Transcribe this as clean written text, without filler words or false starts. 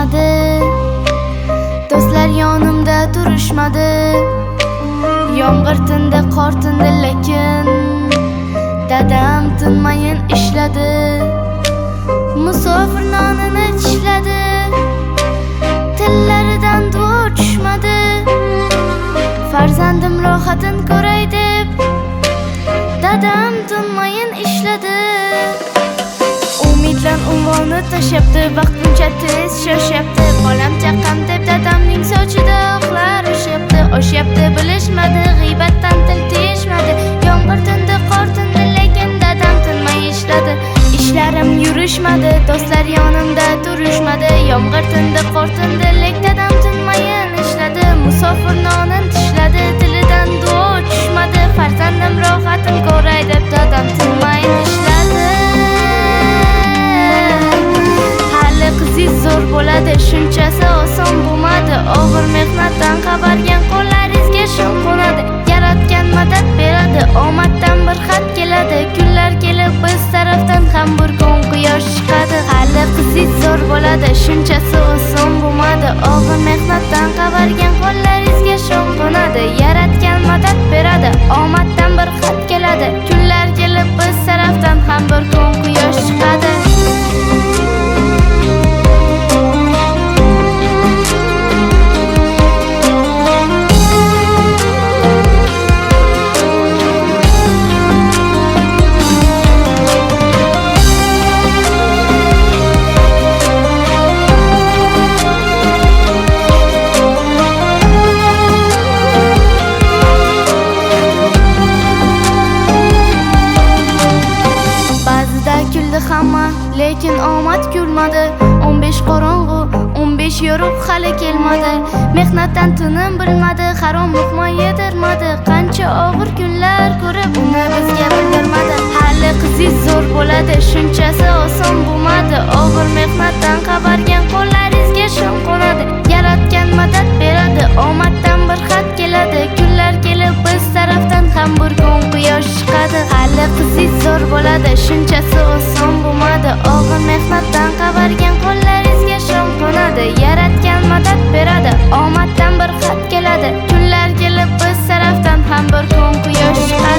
turishmadi, do'stlar yonimda turishmadi. Yomg'ir tindi, qor tindi, lekin dadam tinmayin ishladi. Musofir nonini tishladi, tillaridan duo tushmadi. Farzandim rohatin ko'ray deb dadam tinmayin ishladi. Umidlar unvonni tashyapti, vaqtincha tez shoshyapti. Bolam chaqam deb dadamning sochida oqlar oshyapti. Bilishmadi, g'iybatdan til tiyishmadi. Yomg'ir tindi, qor tindi, lekin dadam tinmay ishladi. Ishlarim yurishmadi, do'stlar yonimda turishmadi. Yomg'ir tindi, qor tindi, lekin dadam tinmayin ishladi. Musofir nonin tishladi, tilidan duo tushmadi. Farzandim rohatin ko'ray deb dadam tinmayin ishladi. Hali qizingiz zo'r bo'ladi, shunchasi oson bo'lmadi. Og'ir mehnatdan qabargan qo'llaringizga shon qo'nadi. Yaratgan madad beradi, omaddan bir xat keladi. Kunlar kelib biz tarafdan ham bir kun quyosh chiqadi. Hali qizingiz zo'r bo'ladi, shunchasi oson bo'lmadi. Og'ir mehnatdan qabargan qo'llaringizga shon qo'nadi. Yaratgan madad beradi, omaddan bir xat keladi. Kunlar kelib biz tarafdan ham bir kun quyosh chiqadi. Hamma, lekin omad kulmadi. 15 qorong'u, 15 yorug' hali kelmadi. Mehnatdan tinim bilmadi, harom luqma yedirmadi. Qancha og'ir kunlar ko'rib uni bizga bildirmadi. Hali qizingiz zo'r bo'ladi, shunchasi oson bo'lmadi. Og'ir mehnatdan qabargan qo'llaringizga shon qo'nadi. Yaratgan madad beradi, omaddan bir xat keladi. Kunlar kelib biz tarafdan ham bir kun quyosh chiqadi. Hali qizingiz zo'r bo'ladi, shunchasi oson bo'lmadi. Og'ir mehnatdan qabargan qo'llaringizga shon qo'nadi. Yaratgan madad beradi, omaddan bir xat keladi. Kunlar kelib biz tarafdan ham bir kun quyosh chiqadi.